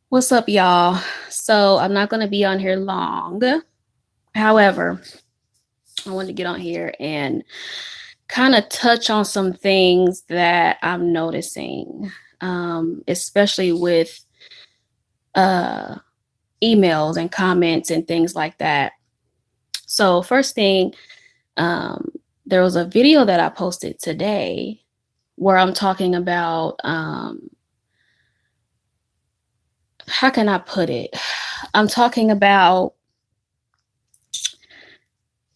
What's up, y'all? So I'm not going to be on here long. However, I wanted to get on here and kind of touch on some things that I'm noticing, especially with uh, emails and comments and things like that. So, first thing, um, there was a video that I posted today where I'm talking about how can I put it? I'm talking about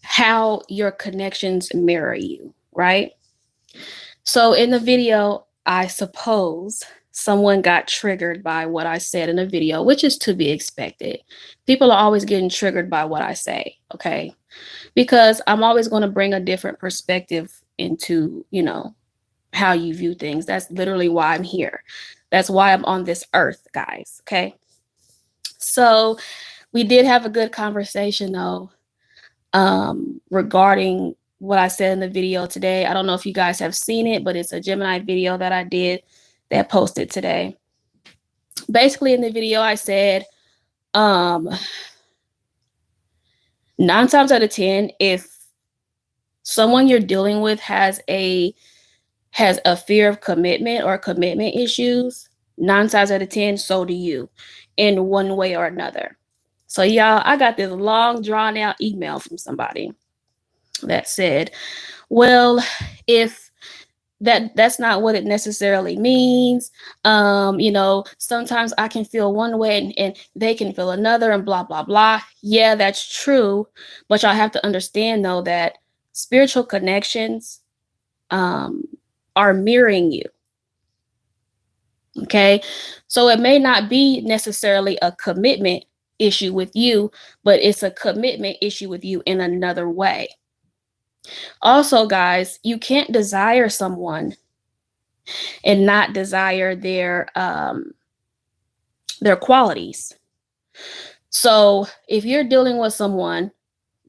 how your connections mirror you, right? So in the video, I suppose someone got triggered by what I said in the video, which is to be expected. People are always getting triggered by what I say, okay? Because I'm always going to bring a different perspective into, how you view things. That's literally why I'm here. That's why I'm on this earth, guys, okay? So we did have a good conversation though, regarding what I said in the video today. I don't know if you guys have seen it, but it's a Gemini video that I did that posted today. Basically, in the video, I said, 9 times out of 10, if someone you're dealing with has a fear of commitment or commitment issues, 9 times out of 10, so do you, in one way or another. So, y'all, I got this long, drawn out email from somebody that said, well, if that's not what it necessarily means, sometimes I can feel one way and they can feel another and blah blah blah. Yeah, that's true, but y'all have to understand though that spiritual connections um are mirroring you. Okay, so it may not be necessarily a commitment issue with you, but it's a commitment issue with you in another way. Also, guys, you can't desire someone and not desire their qualities. So if you're dealing with someone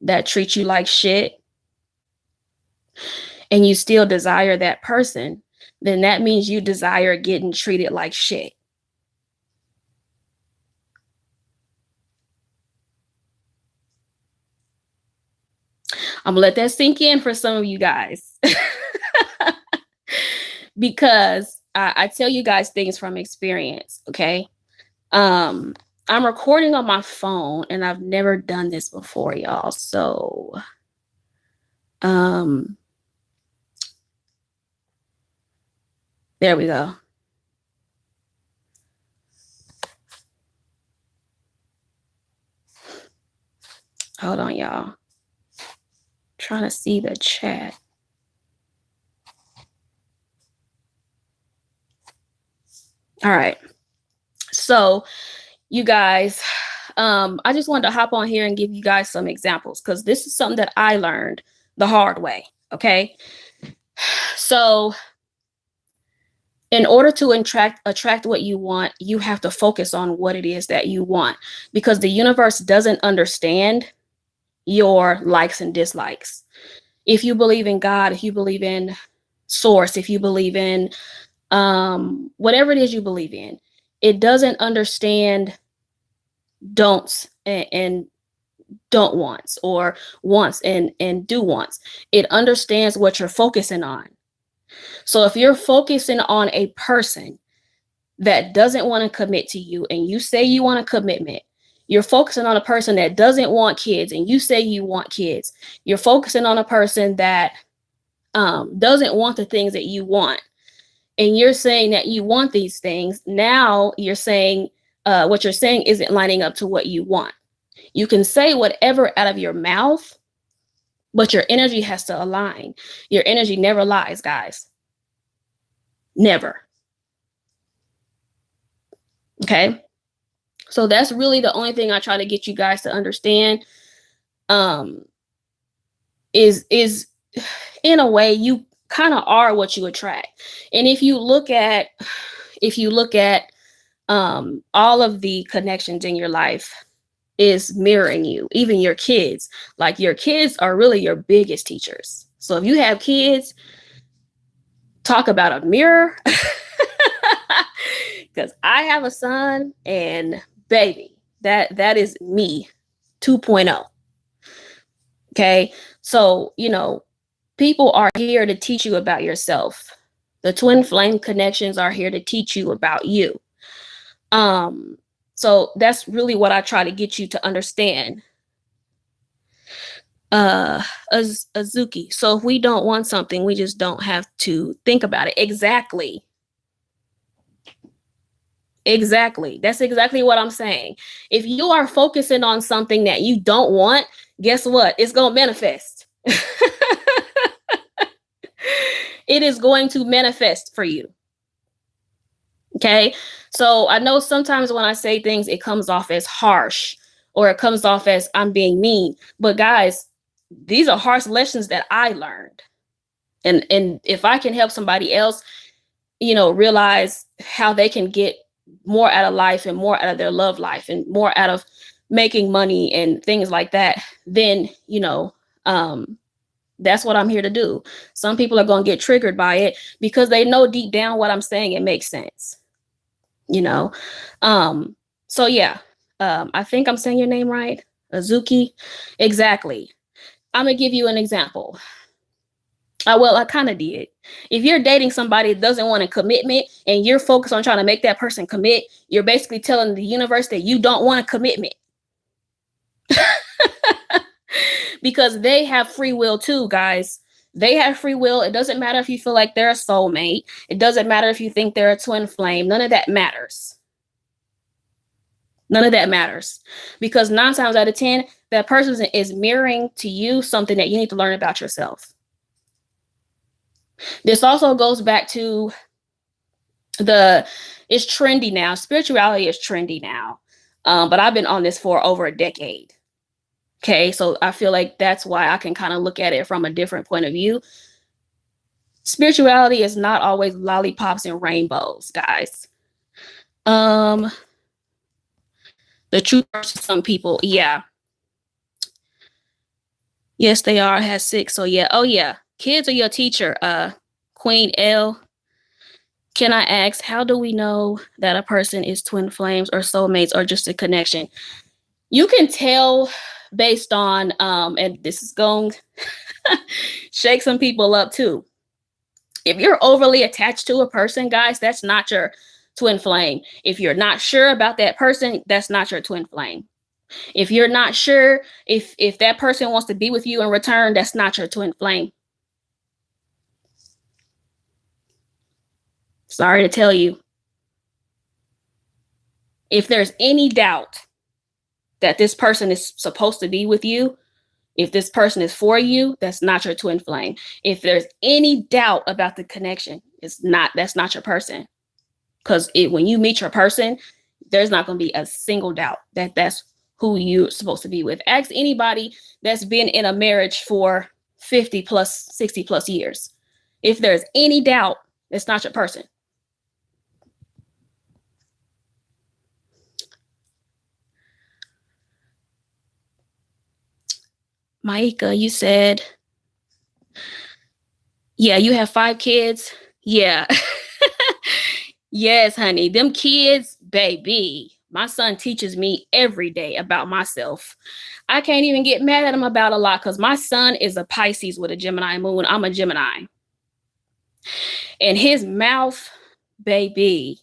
that treats you like shit and you still desire that person, then that means you desire getting treated like shit. I'm gonna let that sink in for some of you guys. Because I tell you guys things from experience, okay? I'm recording on my phone and I've never done this before, y'all. So um there we go. Hold on, y'all. Trying to see the chat. All right. So, you guys, I just wanted to hop on here and give you guys some examples because this is something that I learned the hard way. Okay. So, in order to attract what you want, you have to focus on what it is that you want because the universe doesn't understand your likes and dislikes. If you believe in God, if you believe in source, if you believe in whatever it is you believe in, it doesn't understand don'ts and don't wants or wants and do wants. It understands what you're focusing on. So if you're focusing on a person that doesn't want to commit to you and you say you want a commitment, you're focusing on a person that doesn't want kids and you say you want kids, you're focusing on a person that doesn't want the things that you want, and you're saying that you want these things. Now you're saying what you're saying isn't lining up to what you want. You can say whatever out of your mouth, but your energy has to align. Your energy never lies, guys. Never. Okay. So that's really the only thing I try to get you guys to understand. Um, is in a way you kind of are what you attract. And if you look at all of the connections in your life is mirroring you, even your kids. Like your kids are really your biggest teachers. So if you have kids, talk about a mirror. because I have a son, and baby, that is me 2.0. Okay. So, people are here to teach you about yourself. The twin flame connections are here to teach you about you. So that's really what I try to get you to understand. Azuki. So if we don't want something, we just don't have to think about it. Exactly. That's exactly what I'm saying. If you are focusing on something that you don't want, guess what? It's going to manifest. It is going to manifest for you. Okay. So I know sometimes when I say things, it comes off as harsh or it comes off as I'm being mean. But guys, these are harsh lessons that I learned. And if I can help somebody else, realize how they can get more out of life and more out of their love life and more out of making money and things like that, then, that's what I'm here to do. Some people are going to get triggered by it because they know deep down what I'm saying. It makes sense, So yeah, I think I'm saying your name right. Azuki. Exactly. I'm going to give you an example. Well, I kind of did. If you're dating somebody that doesn't want a commitment and you're focused on trying to make that person commit, you're basically telling the universe that you don't want a commitment. Because they have free will too, guys. They have free will. It doesn't matter if you feel like they're a soulmate. It doesn't matter if you think they're a twin flame. None of that matters. None of that matters. Because 9 times out of 10, that person is mirroring to you something that you need to learn about yourself. This also goes back to it's trendy now. Spirituality is trendy now. But I've been on this for over a decade. Okay, so I feel like that's why I can kind of look at it from a different point of view. Spirituality is not always lollipops and rainbows, guys. The truth hurts to some people, yeah. Yes, they are. Has 6, so yeah. Oh yeah, kids are your teacher. Queen L. Can I ask, how do we know that a person is twin flames or soulmates or just a connection? You can tell based on, and this is going to shake some people up too. If you're overly attached to a person, guys, that's not your twin flame. If you're not sure about that person, that's not your twin flame. If you're not sure if that person wants to be with you in return, that's not your twin flame. Sorry to tell you. If there's any doubt that this person is supposed to be with you, if this person is for you, that's not your twin flame. If there's any doubt about the connection, that's not your person. Because when you meet your person, there's not going to be a single doubt that that's who you're supposed to be with. Ask anybody that's been in a marriage for 50 plus, 60 plus years. If there's any doubt, it's not your person. Maika, you said, yeah, you have 5 kids. Yeah. Yes, honey. Them kids, baby. My son teaches me every day about myself. I can't even get mad at him about a lot because my son is a Pisces with a Gemini moon. I'm a Gemini. And his mouth, baby.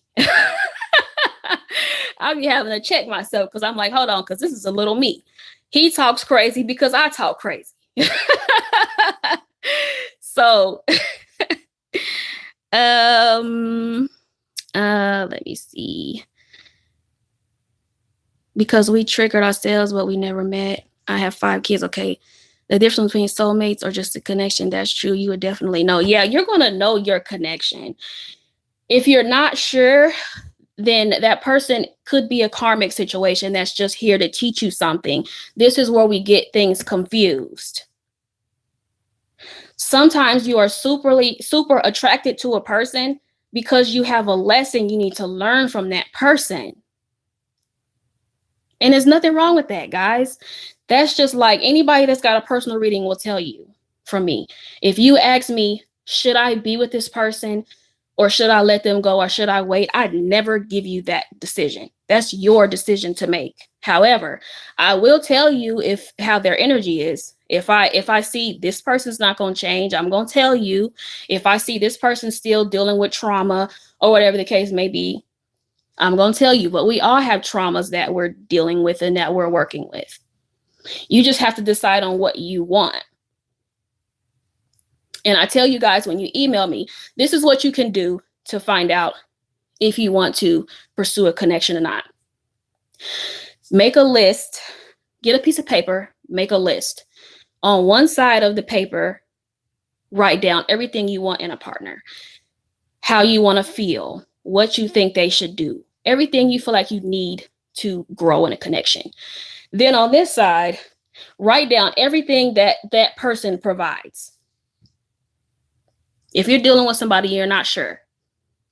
I'll be having to check myself because I'm like, hold on, because this is a little me. He talks crazy because I talk crazy. So, let me see. Because we triggered ourselves, but we never met. I have 5 kids. Okay. The difference between soulmates or just a connection, that's true. You would definitely know. Yeah, you're going to know your connection. If you're not sure, then that person could be a karmic situation that's just here to teach you something. This is where we get things confused. Sometimes you are super attracted to a person because you have a lesson you need to learn from that person. And there's nothing wrong with that, guys. That's just like anybody that's got a personal reading will tell you from me. If you ask me, should I be with this person or should I let them go, or should I wait? I'd never give you that decision. That's your decision to make. However, I will tell you if how their energy is. If I see this person's not going to change, I'm going to tell you. If I see this person still dealing with trauma or whatever the case may be, I'm going to tell you. But we all have traumas that we're dealing with and that we're working with. You just have to decide on what you want. And I tell you guys, when you email me, this is what you can do to find out if you want to pursue a connection or not. Make a list, get a piece of paper, make a list. On one side of the paper, write down everything you want in a partner, how you want to feel, what you think they should do, everything you feel like you need to grow in a connection. Then on this side, write down everything that that person provides. If you're dealing with somebody you're not sure,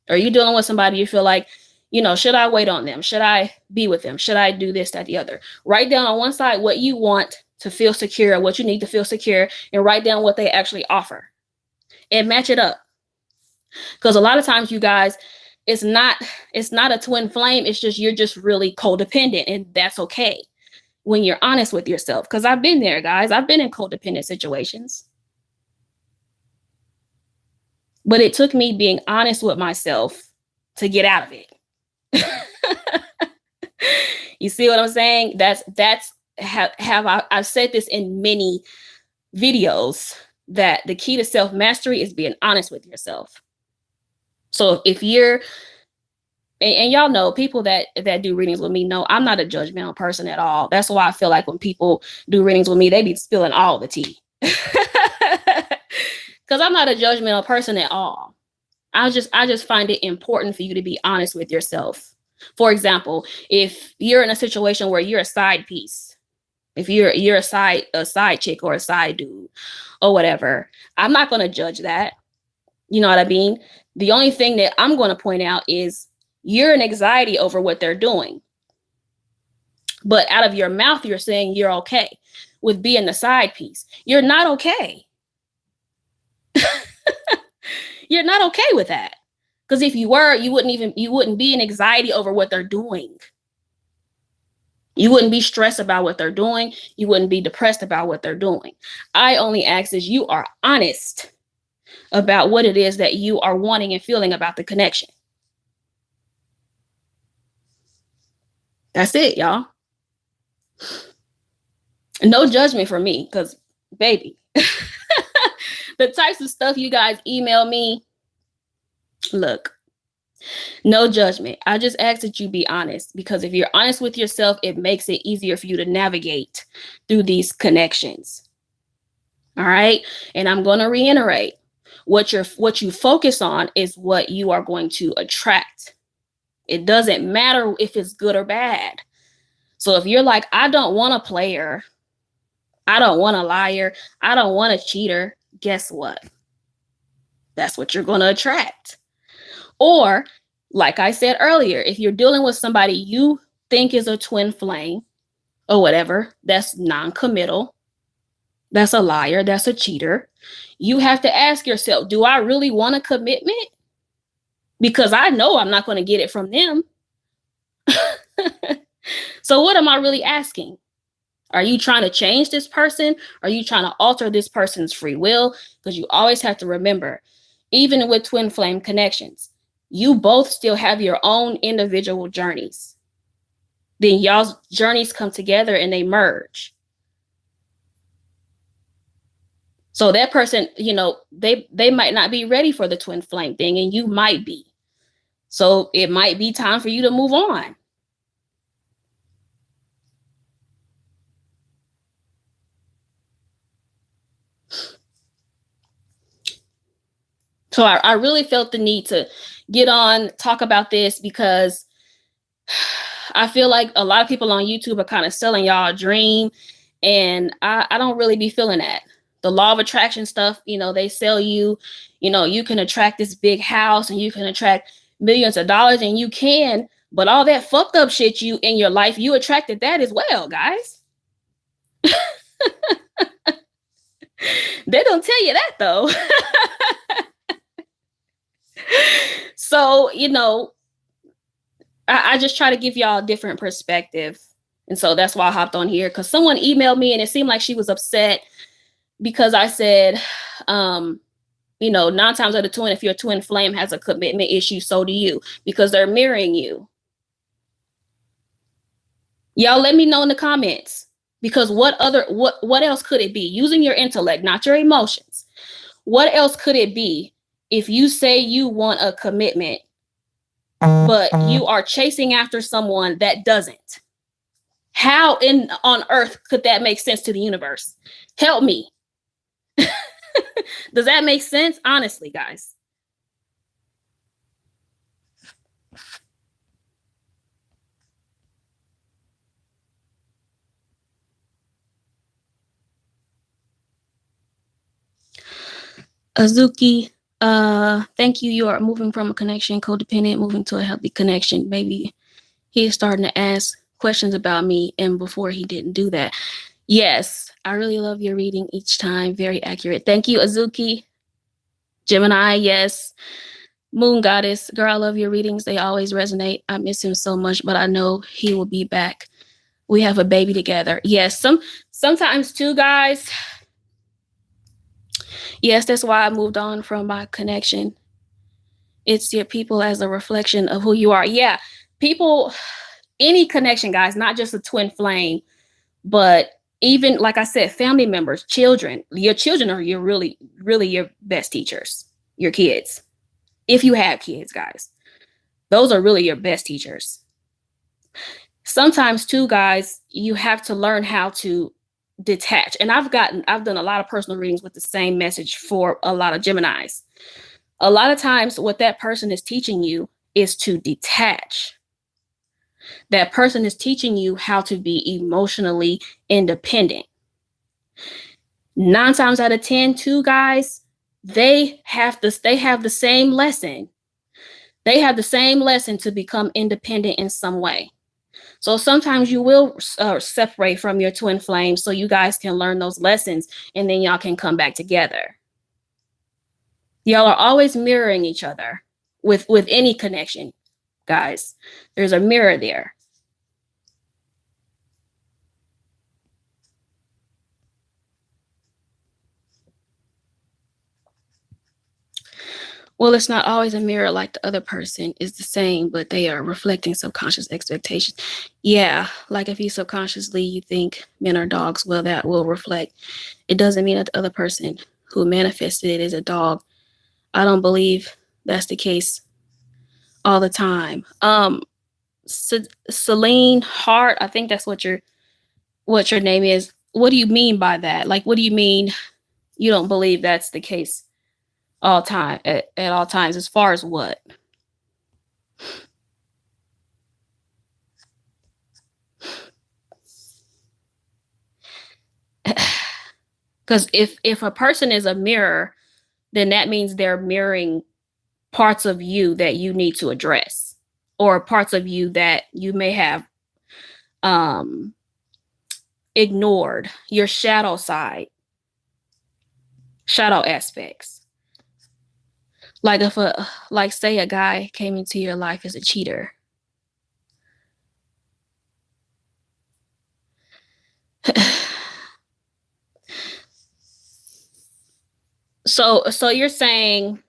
or you're dealing with somebody you feel like, should I wait on them? Should I be with them? Should I do this, that, the other? Write down on one side what you want to feel secure, what you need to feel secure, and write down what they actually offer and match it up. Because a lot of times, you guys, it's not a twin flame. It's just, you're just really codependent, and that's okay when you're honest with yourself. Because I've been there, guys. I've been in codependent situations. But it took me being honest with myself to get out of it. You see what I'm saying? I've said this in many videos, that the key to self-mastery is being honest with yourself. So if you're, and y'all know, people that do readings with me know I'm not a judgmental person at all. That's why I feel like when people do readings with me, they be spilling all the tea. Because I'm not a judgmental person at all. I just find it important for you to be honest with yourself. For example, if you're in a situation where you're a side piece, if you're a side chick or a side dude or whatever, I'm not going to judge that. You know what I mean? The only thing that I'm going to point out is you're in anxiety over what they're doing. But out of your mouth, you're saying you're okay with being the side piece. You're not okay. You're not okay with that. Because if you were, you wouldn't be in anxiety over what they're doing. You wouldn't be stressed about what they're doing. You wouldn't be depressed about what they're doing. I only ask is you are honest about what it is that you are wanting and feeling about the connection. That's it, y'all. No judgment for me, because baby, the types of stuff you guys email me, look, no judgment. I just ask that you be honest, because if you're honest with yourself, it makes it easier for you to navigate through these connections. All right. And I'm going to reiterate, what you focus on is what you are going to attract. It doesn't matter if it's good or bad. So if you're like, I don't want a player, I don't want a liar, I don't want a cheater, guess what? That's what you're going to attract. Or, like I said earlier, if you're dealing with somebody you think is a twin flame or whatever, that's non-committal, that's a liar, that's a cheater, you have to ask yourself, do I really want a commitment? Because I know I'm not going to get it from them. So what am I really asking? Are you trying to change this person? Are you trying to alter this person's free will? Because you always have to remember, even with twin flame connections, you both still have your own individual journeys. Then y'all's journeys come together and they merge. So that person, they might not be ready for the twin flame thing, and you might be. So it might be time for you to move on. So I really felt the need to get on, talk about this, because I feel like a lot of people on YouTube are kind of selling y'all a dream, and I don't really be feeling that. The law of attraction stuff, they sell you, you can attract this big house and you can attract millions of dollars, and you can, but all that fucked up shit you in your life, you attracted that as well, guys. They don't tell you that though. So, I just try to give y'all a different perspective. And so that's why I hopped on here, because someone emailed me and it seemed like she was upset because I said, 9 times out of 10, if your twin flame has a commitment issue, so do you, because they're mirroring you. Y'all let me know in the comments, because what else could it be? Using your intellect, not your emotions. What else could it be if you say you want a commitment, but you are chasing after someone that doesn't? How on earth could that make sense to the universe? Help me. Does that make sense? Honestly, guys. Azuki, thank you. You are moving from a connection, codependent, moving to a healthy connection. Maybe he is starting to ask questions about me, and before he didn't do that. Yes, I really love your reading each time. Very accurate. Thank you, Azuki. Gemini, yes. Moon Goddess, girl, I love your readings. They always resonate. I miss him so much, but I know he will be back. We have a baby together. Yes, sometimes too, guys. Yes, that's why I moved on from my connection. It's your people as a reflection of who you are. Yeah, people, any connection, guys, not just a twin flame, but even, like I said, family members, children. Your children are your really your best teachers, your kids. If you have kids, guys, those are really your best teachers. Sometimes too, guys, you have to learn how to detach. And I've done a lot of personal readings with the same message for a lot of Geminis. A lot of times what that person is teaching you is to detach. That person is teaching you how to be emotionally independent. 9 times out of 10, too, guys, they have the same lesson. They have the same lesson to become independent in some way. So sometimes you will separate from your twin flame so you guys can learn those lessons, and then y'all can come back together. Y'all are always mirroring each other with any connection, guys. There's a mirror there. Well, it's not always a mirror like the other person is the same, but they are reflecting subconscious expectations. Yeah, like if you subconsciously you think men are dogs, well, that will reflect. It doesn't mean that the other person who manifested it is a dog. I don't believe that's the case all the time. Celine Hart, I think that's what your name is. What do you mean by that? Like, what do you mean you don't believe that's the case all time at all times? As far as what? Because if a person is a mirror, then that means they're mirroring parts of you that you need to address, or parts of you that you may have ignored, your shadow side, shadow aspects. Like if say a guy came into your life as a cheater. So you're saying,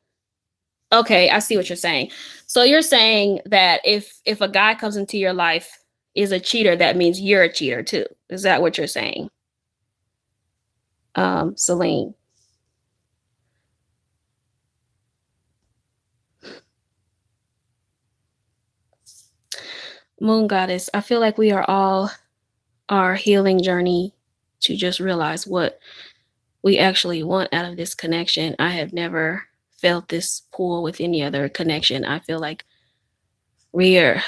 okay, I see what you're saying. So you're saying that if a guy comes into your life is a cheater, that means you're a cheater too. Is that what you're saying? Celine. Moon Goddess, I feel like we are all our healing journey to just realize what we actually want out of this connection. I have never felt this pull with any other connection. I feel like we are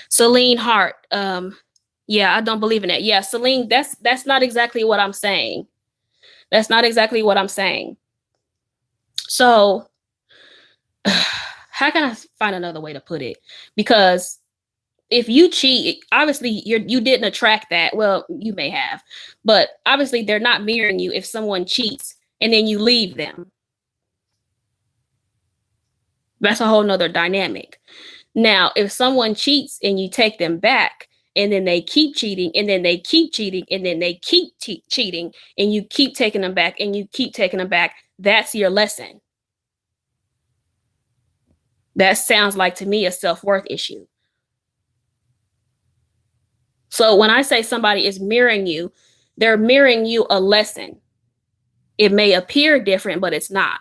Celine Hart. Yeah, I don't believe in that. Yeah, Celine, that's not exactly what I'm saying. That's not exactly what I'm saying. So how can I find another way to put it? Because if you cheat, obviously you didn't attract that. Well, you may have, but obviously they're not mirroring you if someone cheats and then you leave them. That's a whole nother dynamic. Now, if someone cheats and you take them back, and then they keep cheating, and then they keep cheating, and then they keep cheating, and you keep taking them back, and you keep taking them back, that's your lesson. That sounds like to me a self-worth issue. So when I say somebody is mirroring you, they're mirroring you a lesson. It may appear different, but it's not.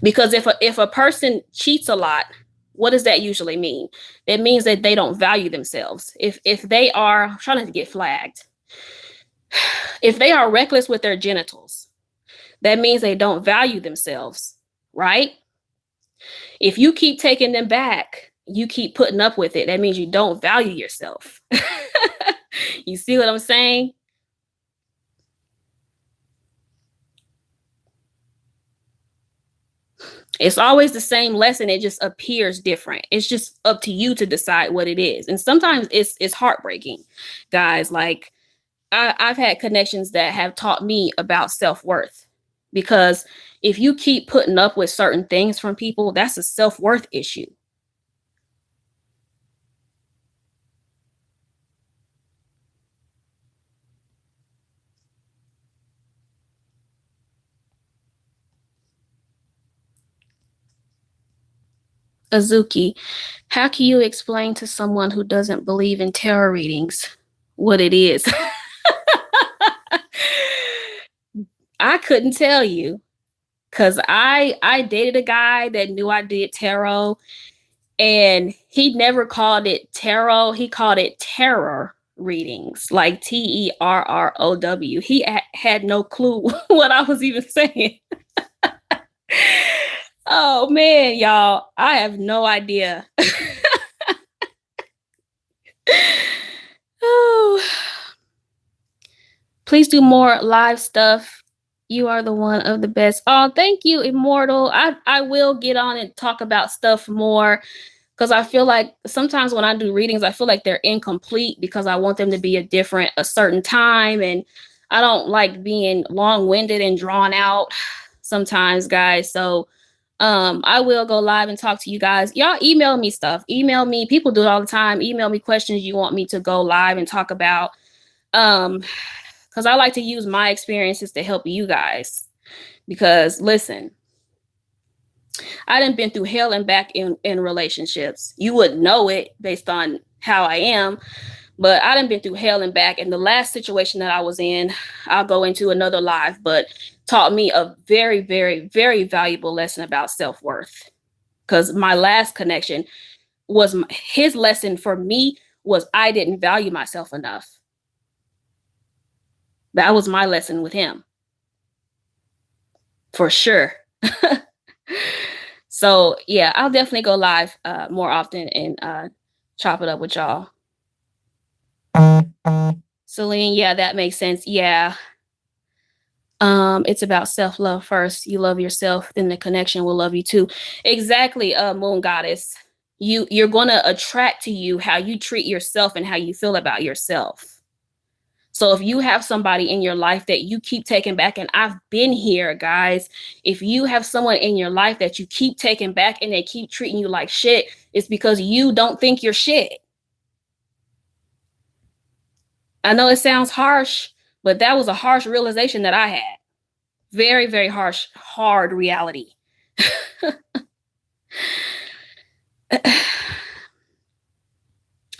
Because if a person cheats a lot, what does that usually mean? It means that they don't value themselves. If they are, I'm trying not to get flagged. If they are reckless with their genitals, that means they don't value themselves, right? If you keep taking them back, you keep putting up with it, that means you don't value yourself. You see what I'm saying? It's always the same lesson. It just appears different. It's just up to you to decide what it is. And sometimes it's heartbreaking, guys. Like I've had connections that have taught me about self-worth, because if you keep putting up with certain things from people, that's a self-worth issue. Azuki, how can you explain to someone who doesn't believe in tarot readings what it is? I couldn't tell you, because I dated a guy that knew I did tarot, and he never called it tarot. He called it terror readings, like TERROW. He had no clue what I was even saying. Oh man, y'all, I have no idea. Oh, please do more live stuff. You are the one of the best. Oh, thank you, Immortal. I will get on and talk about stuff more, because I feel like sometimes when I do readings, I feel like they're incomplete because I want them to be a certain time, and I don't like being long-winded and drawn out sometimes, guys. So I will go live and talk to you guys. Y'all email me stuff. Email me. People do it all the time. Email me questions you want me to go live and talk about. Because I like to use my experiences to help you guys. Because listen, I done been through hell and back in relationships. You wouldn't know it based on how I am, but I done been through hell and back. And the last situation that I was in, I'll go into another live, but taught me a very, very, very valuable lesson about self-worth. Because my last connection was his lesson for me was I didn't value myself enough. That was my lesson with him. For sure. So yeah, I'll definitely go live more often and chop it up with y'all. Celine, yeah, that makes sense. Yeah. It's about self-love first. You love yourself, then the connection will love you too. Exactly, Moon Goddess. You're gonna attract to you how you treat yourself and how you feel about yourself. So if you have somebody in your life that you keep taking back, and I've been here, guys, if you have someone in your life that you keep taking back and they keep treating you like shit, it's because you don't think you're shit. I know it sounds harsh, but that was a harsh realization that I had. Very, very harsh, hard reality.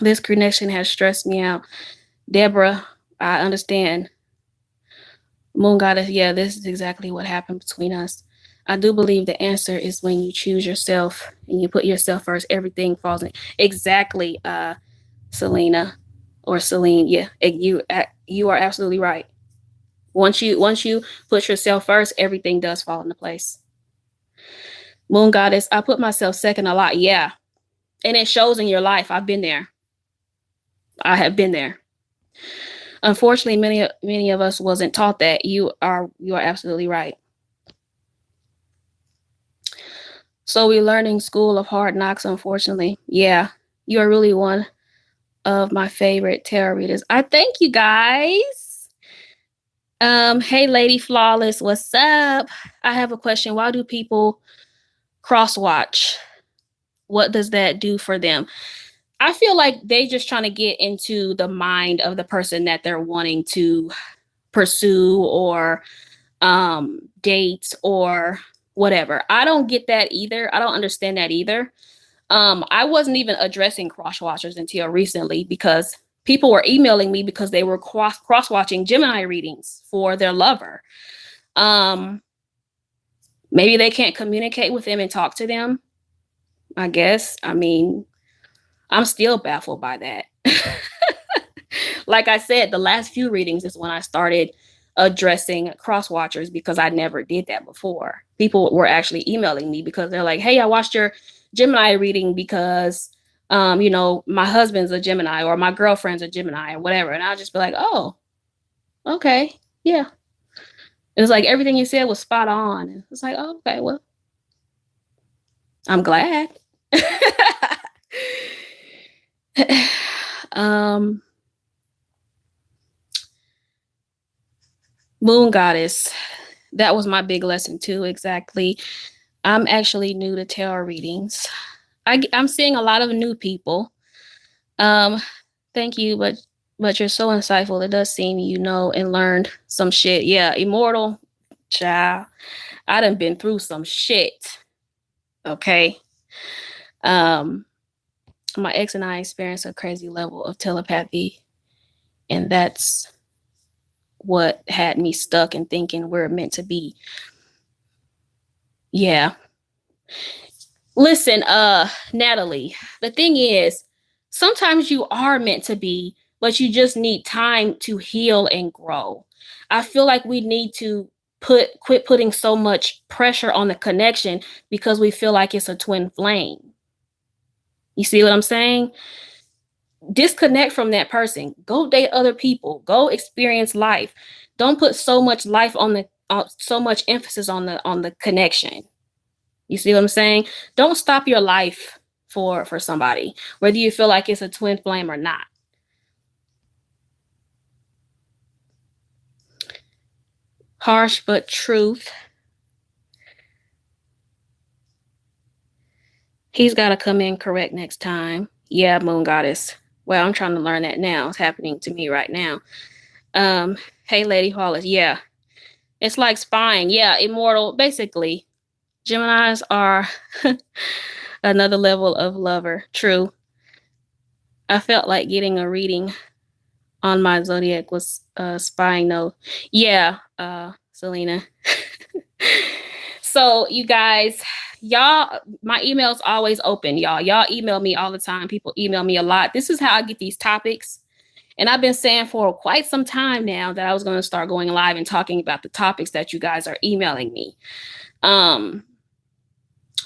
This connection has stressed me out. Deborah, I understand. Moon Goddess, yeah, this is exactly what happened between us. I do believe the answer is when you choose yourself and you put yourself first, everything falls in. Exactly, Selena or Celine. Yeah, you are absolutely right. Once you put yourself first, everything does fall into place. Moon Goddess, I put myself second a lot. Yeah, and it shows in your life. I've been there. I have been there. Unfortunately, many of us wasn't taught that. You are absolutely right. So we're learning School of Hard Knocks, unfortunately. Yeah, you are really one of my favorite tarot readers. I thank you guys. Hey Lady Flawless, what's up? I have a question. Why do people cross watch? What does that do for them? I feel like they just trying to get into the mind of the person that they're wanting to pursue or date or whatever. I don't get that either. I don't understand that either. I wasn't even addressing cross watchers until recently because people were emailing me because they were cross watching Gemini readings for their lover. Um, Maybe they can't communicate with them and talk to them. I guess. I mean, I'm still baffled by that. Like I said, the last few readings is when I started addressing cross watchers because I never did that before. People were actually emailing me because they're like, "Hey, I watched your Gemini reading because my husband's a Gemini or my girlfriend's a Gemini or whatever." And I'll just be like, "Oh, okay. Yeah." It was like everything you said was spot on. And it's like, "Oh, okay, well, I'm glad." um Moon Goddess. That was my big lesson too, exactly. I'm actually new to tarot readings. I'm seeing a lot of new people. Um, Thank you, but you're so insightful. It does seem you know and learned some shit. Yeah, immortal, child. I done been through some shit. Okay. Um, my ex and I experienced a crazy level of telepathy, and that's what had me stuck and thinking we're meant to be. Yeah. Listen, Natalie, the thing is, sometimes you are meant to be, but you just need time to heal and grow. I feel like we need to quit putting so much pressure on the connection because we feel like it's a twin flame. You see what I'm saying? Disconnect from that person. Go date other people. Go experience life. Don't put so much life on so much emphasis on the connection. You see what I'm saying? Don't stop your life for somebody, whether you feel like it's a twin flame or not. Harsh but truth. He's got to come in correct next time. Yeah, Moon Goddess. Well, I'm trying to learn that now. It's happening to me right now. Hey, Lady Hollis. Yeah, it's like spying. Yeah, immortal. Basically, Geminis are another level of lover. True. I felt like getting a reading on my zodiac was spying. No, yeah, Selena. So you guys, y'all, my email's always open, y'all. Y'all email me all the time. People email me a lot. This is how I get these topics. And I've been saying for quite some time now that I was going to start going live and talking about the topics that you guys are emailing me.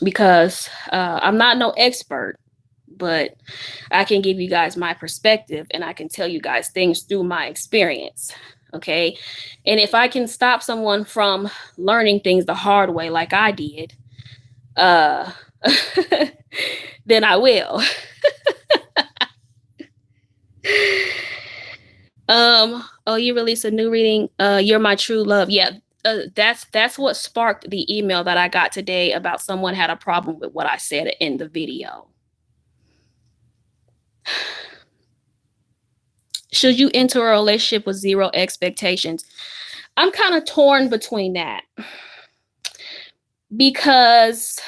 Because I'm not no expert, but I can give you guys my perspective and I can tell you guys things through my experience. Okay. And if I can stop someone from learning things the hard way, like I did, uh, then I will. Oh, you released a new reading. You're my true love. Yeah. That's what sparked the email that I got today about someone had a problem with what I said in the video. Should you enter a relationship with zero expectations? I'm kind of torn between that because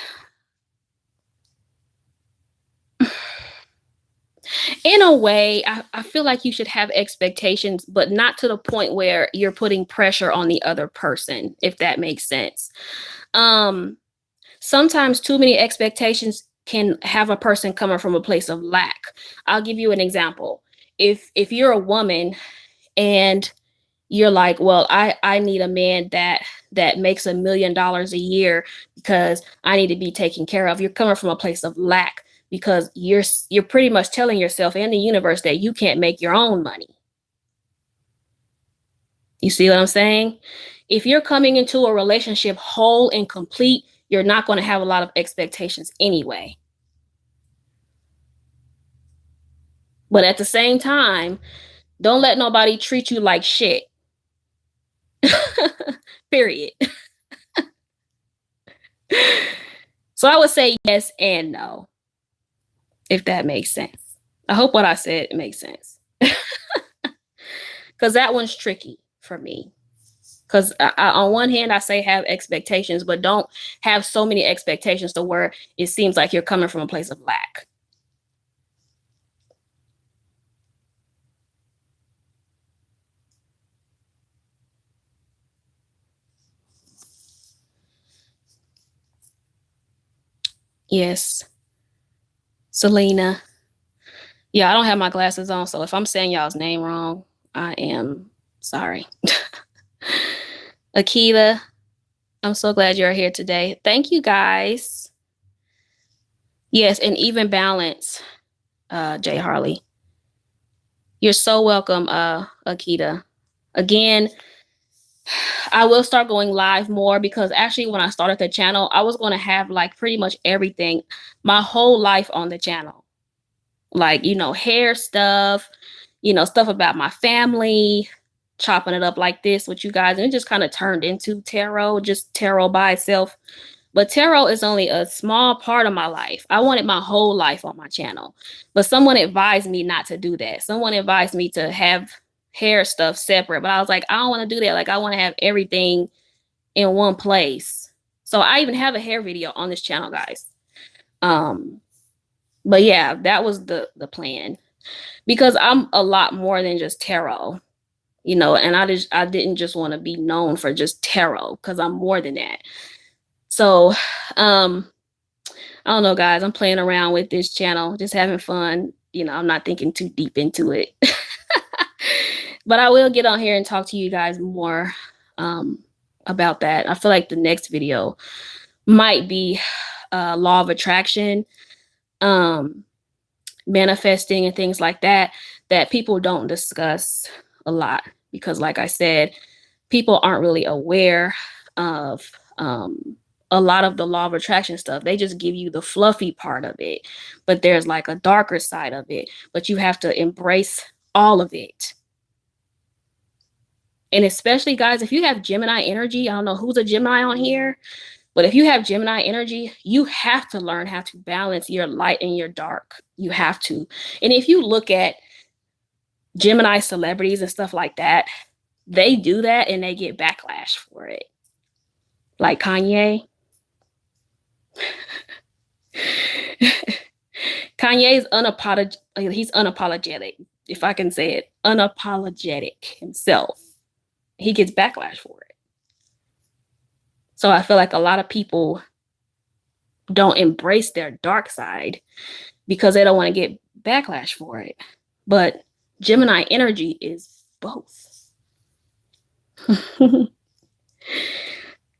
in a way, I feel like you should have expectations, but not to the point where you're putting pressure on the other person, if that makes sense. Sometimes too many expectations can have a person coming from a place of lack. I'll give you an example. If you're a woman and you're like, well, I need a man that makes $1 million a year because I need to be taken care of. You're coming from a place of lack because you're pretty much telling yourself and the universe that you can't make your own money. You see what I'm saying? If you're coming into a relationship whole and complete, you're not going to have a lot of expectations anyway. But at the same time, don't let nobody treat you like shit. Period. So I would say yes and no, if that makes sense. I hope what I said makes sense. Because that one's tricky for me. Because on one hand, I say have expectations, but don't have so many expectations to where it seems like you're coming from a place of lack. Yes, Selena. Yeah, I don't have my glasses on, so if I'm saying y'all's name wrong, I am sorry. Akita, I'm so glad you're here today. Thank you guys. Yes, and even balance, Jay Harley. You're so welcome, Akita. Again, I will start going live more because actually when I started the channel, I was going to have like pretty much everything, my whole life on the channel. Like, you know, hair stuff, you know, stuff about my family, chopping it up like this with you guys. And it just kind of turned into tarot, just tarot by itself. But tarot is only a small part of my life. I wanted my whole life on my channel. But someone advised me not to do that. Someone advised me to have hair stuff separate. But I was like, I don't want to do that. Like, I want to have everything in one place. So I even have a hair video on this channel, guys. But yeah, that was the plan. Because I'm a lot more than just tarot. You know, and I didn't just want to be known for just tarot because I'm more than that. So, I don't know, guys. I'm playing around with this channel, just having fun. You know, I'm not thinking too deep into it. But I will get on here and talk to you guys more about that. I feel like the next video might be law of attraction, manifesting and things like that, that people don't discuss a lot. Because like I said, people aren't really aware of a lot of the law of attraction stuff. They just give you the fluffy part of it, but there's like a darker side of it, but you have to embrace all of it. And especially, guys, if you have Gemini energy, I don't know who's a Gemini on here, but if you have Gemini energy, you have to learn how to balance your light and your dark. You have to. And if you look at Gemini celebrities and stuff like that, they do that and they get backlash for it. Like Kanye. Kanye's he's unapologetic, if I can say it, unapologetic himself. He gets backlash for it. So I feel like a lot of people don't embrace their dark side because they don't want to get backlash for it. But Gemini energy is both.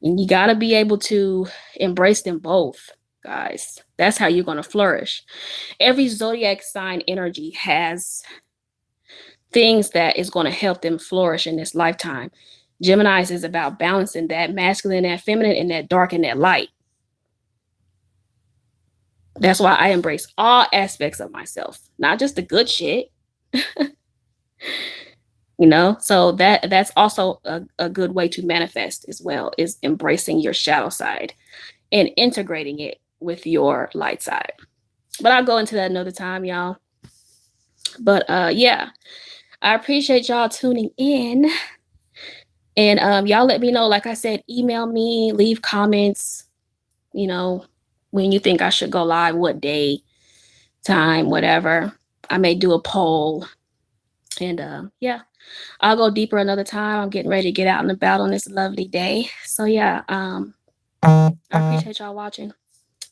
And you got to be able to embrace them both, guys. That's how you're going to flourish. Every zodiac sign energy has things that is going to help them flourish in this lifetime. Gemini's is about balancing that masculine and feminine and that dark and that light. That's why I embrace all aspects of myself, not just the good shit. You know, so that's also a good way to manifest as well, is embracing your shadow side and integrating it with your light side. But I'll go into that another time, y'all. But yeah, I appreciate y'all tuning in. And y'all let me know, like I said, email me, leave comments, you know, when you think I should go live, what day, time, whatever. I may do a poll. And yeah, I'll go deeper another time. I'm getting ready to get out and about on this lovely day. So yeah, I appreciate y'all watching.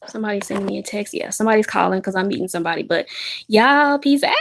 Somebody's sending me a text. Yeah, somebody's calling because I'm meeting somebody. But y'all, peace out.